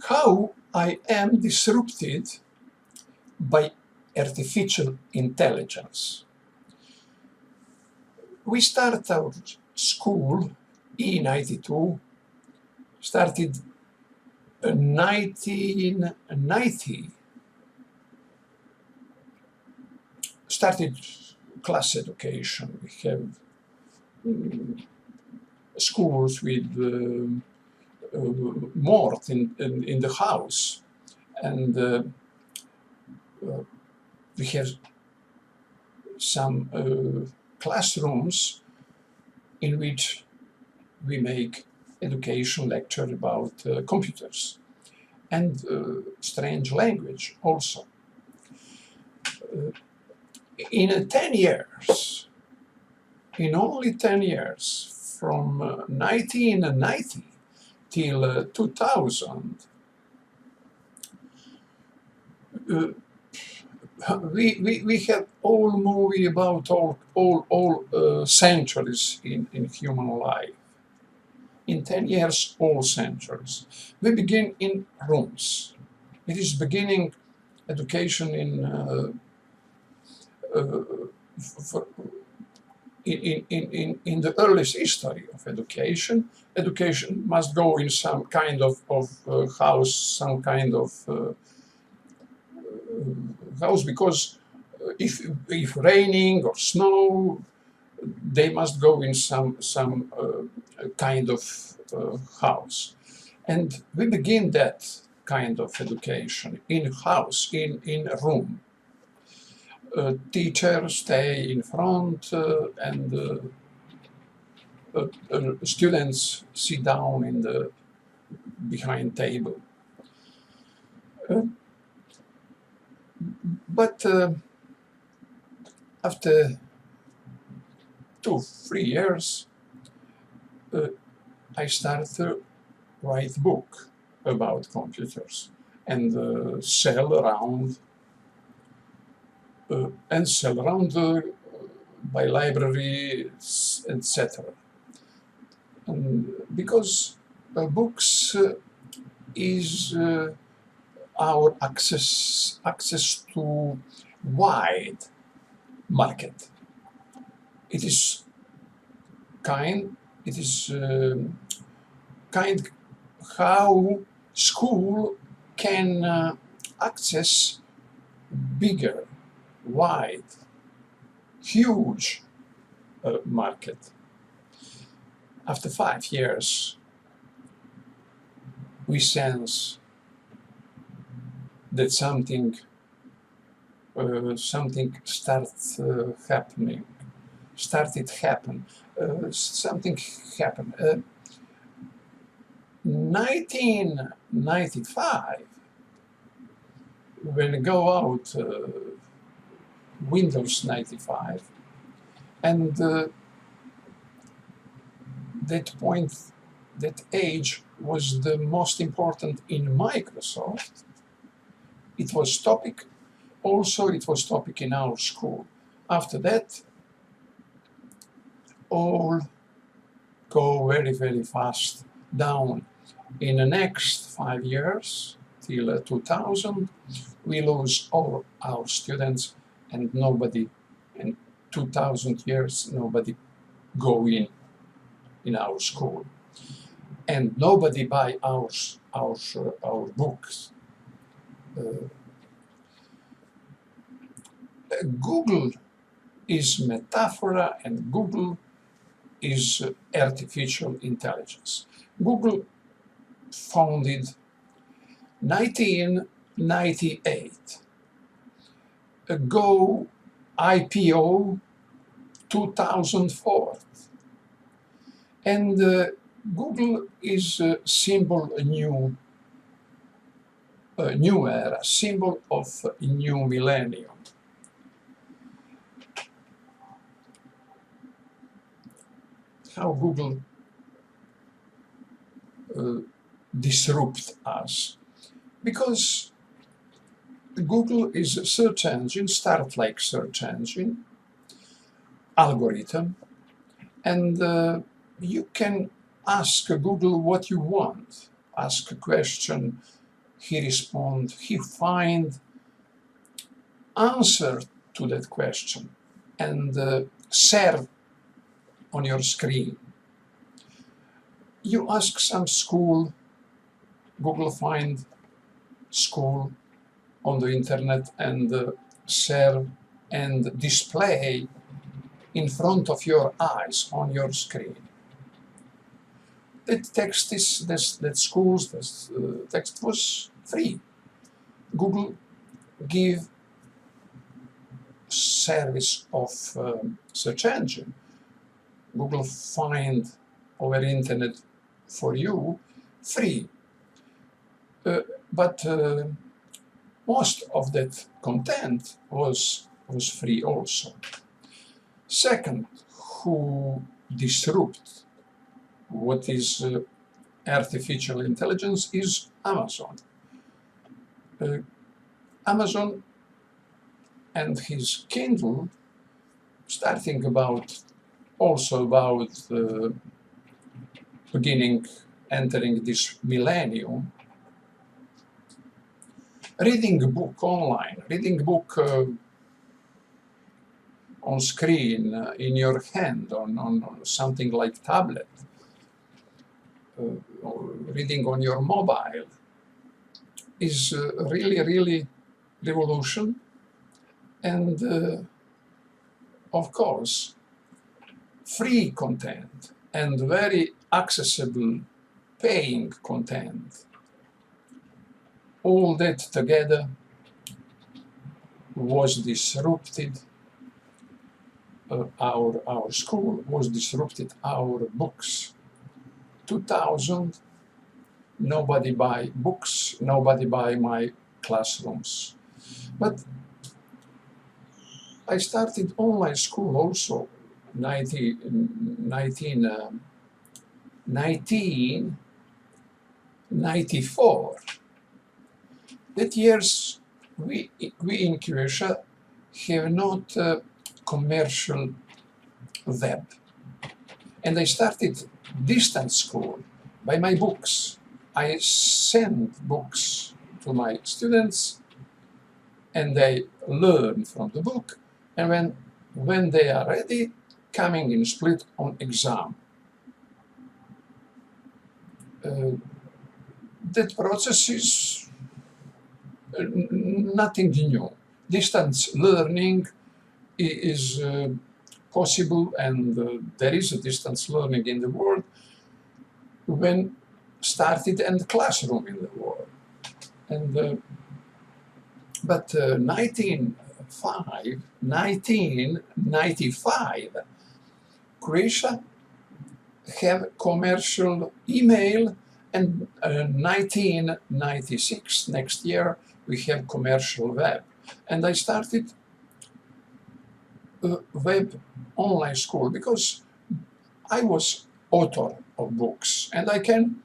how I am disrupted by artificial intelligence. We start our school E92, started 1990, started class education. We have schools with more in the house, and we have some classrooms in which we make education lecture about computers and strange language also. In 10 years, in only 10 years, from 1990 till 2000, we had all movie about all centuries in human life. In 10 years, all centuries. We begin in rooms. It is beginning education in the earliest history of education. Education must go in some kind of house, some kind of house, because if raining or snow, they must go in some kind of house. And we begin that kind of education in house, in a room. Teachers stay in front and students sit down in the behind table. But after 2-3 years, I started to write a book about computers and sell around by libraries, etc. Because books is our access to wide market. It is kind how school can access bigger, wide, huge market. After 5 years, we sense that something started happen. Something happened. 1995, when I go out Windows 95, and that age was the most important in Microsoft. It was topic. Also, it was topic in our school. After that, all go very, very fast down. In the next 5 years, till 2000, we lose all our students, and nobody, in 2000 years, nobody go in our school, and nobody buy our books. Google is metaphor, and Google is artificial intelligence. Google founded 1998. Go IPO 2004. And Google is a symbol, a new era, symbol of a new millennium. How Google disrupt us? Because Google is a search engine, start like search engine, algorithm, and you can ask Google what you want. Ask a question, he find answer to that question and share on your screen. You ask some school, Google find school on the internet and share and display in front of your eyes on your screen. That text is that schools text was free. Google give service of search engine. Google find over internet for you free, but most of that content was free also. Second, who disrupt what is artificial intelligence is Amazon. Amazon and his Kindle, starting also about entering this millennium, reading a book online, reading a book on screen, in your hand, on something like tablet, or reading on your mobile, is really revolution. And of course, free content and very accessible paying content, all that together was disrupted our school, was disrupted our books. 2000, nobody buy books, nobody buy my classrooms. But I started online school also 1994. That years we in Croatia have not commercial web, and I started distance school by my books. I send books to my students, and they learn from the book, and when they are ready, coming in Split on exam. That process is nothing new. Distance learning is possible, and there is a distance learning in the world when started and classroom in the world. And but 1995, Croatia have commercial email, and 1996, next year, we have commercial web. And I started web online school because I was author of books, and I can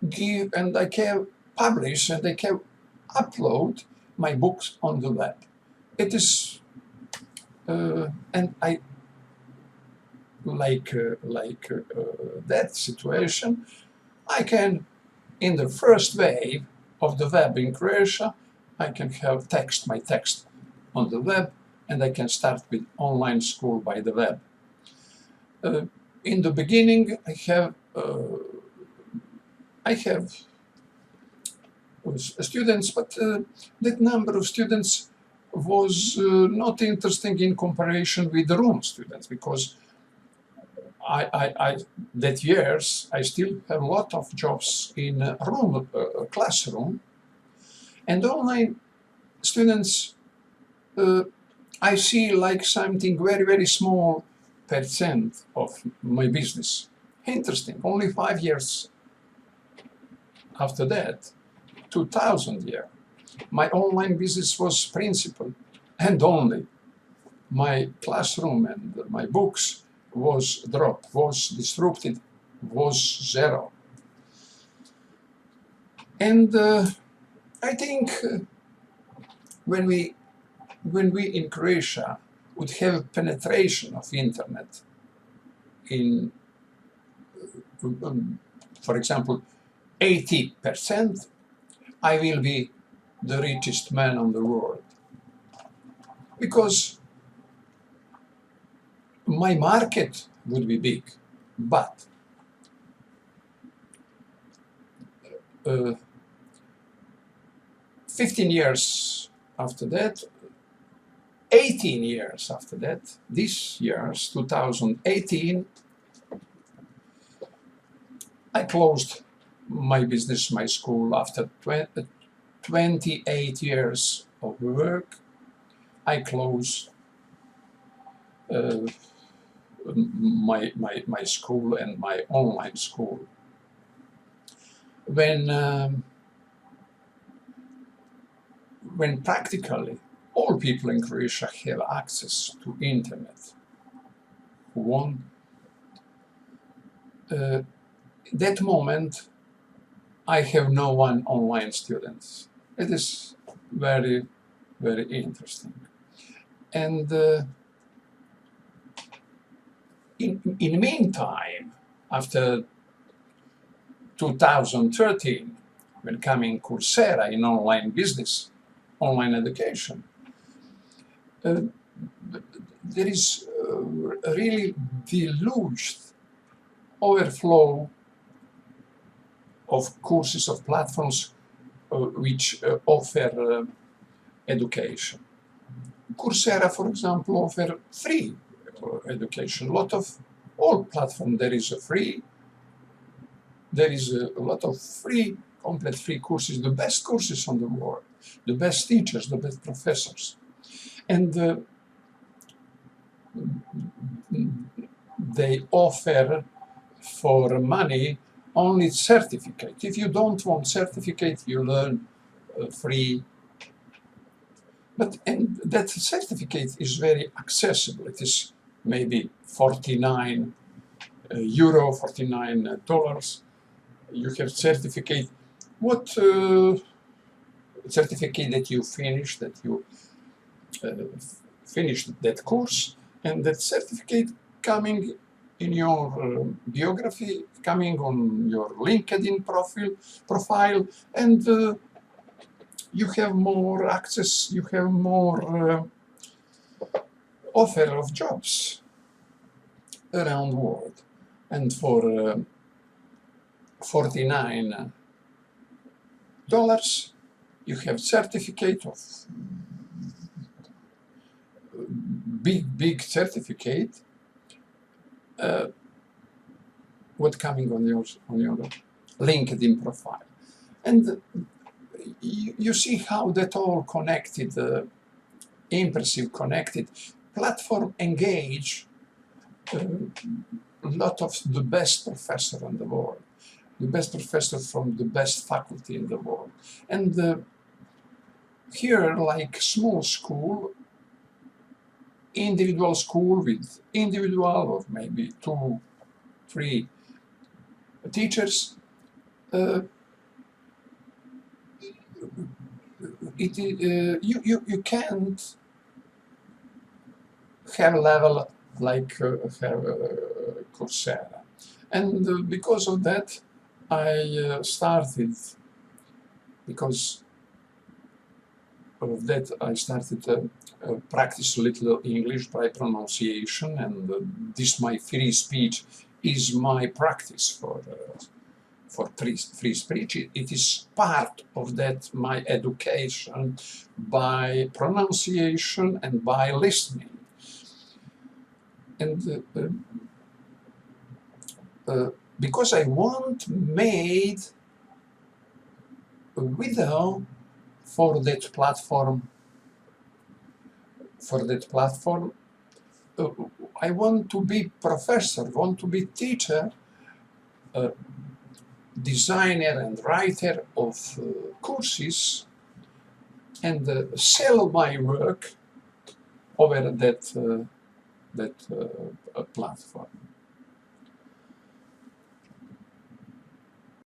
give, and I can publish, and I can upload my books on the web. It is, and I like that situation. I can, in the first wave of the web in Croatia, I can have my text on the web, and I can start with online school by the web. In the beginning, I have students, but that number of students was not interesting in comparison with the room students, because that years I still have a lot of jobs in room classroom, and online students I see like something very small percent of my business. Interesting. Only 5 years after that, 2000 year, my online business was principal, and only my classroom and my books was dropped, was disrupted, was zero. And I think when we in Croatia would have penetration of internet in, for example, 80%, I will be the richest man on the world. Because my market would be big, but uh, 15 years after that, 18 years after that, this year's 2018, I closed my business, my school after 28 years of work. I closed my school and my online school. When practically all people in Croatia have access to internet, who want that moment, I have no one online students. It is very, very interesting. And in meantime, after 2013, when coming Coursera in online business, online education, there is a really deluged overflow of courses, of platforms which offer education. Coursera, for example, offer free education. All platforms there is a free. There is a lot of free, complete free courses, the best courses on the world, the best teachers, the best professors. And they offer for money only certificate. If you don't want certificate, you learn free. And that certificate is very accessible. It is maybe 49 euro, $49. You have certificate. What certificate that you finished, that you finished that course, and that certificate coming in your biography, coming on your LinkedIn profile, and you have more access, you have more offer of jobs around the world. And for $49, you have certificate of big certificate. What coming on your LinkedIn profile, and you see how that all connected, impressive connected. Platform engage a lot of the best professor in the world, the best professor from the best faculty in the world. And here, like small school, individual school with individual or maybe 2, 3 teachers, you can't have a level like Coursera. And because of that, I started practice a little English by pronunciation, and this my free speech is my practice for free speech. It is part of that my education by pronunciation and by listening. And because I made a video for that platform, I want to be professor, want to be teacher, designer and writer of courses, and sell my work over that platform.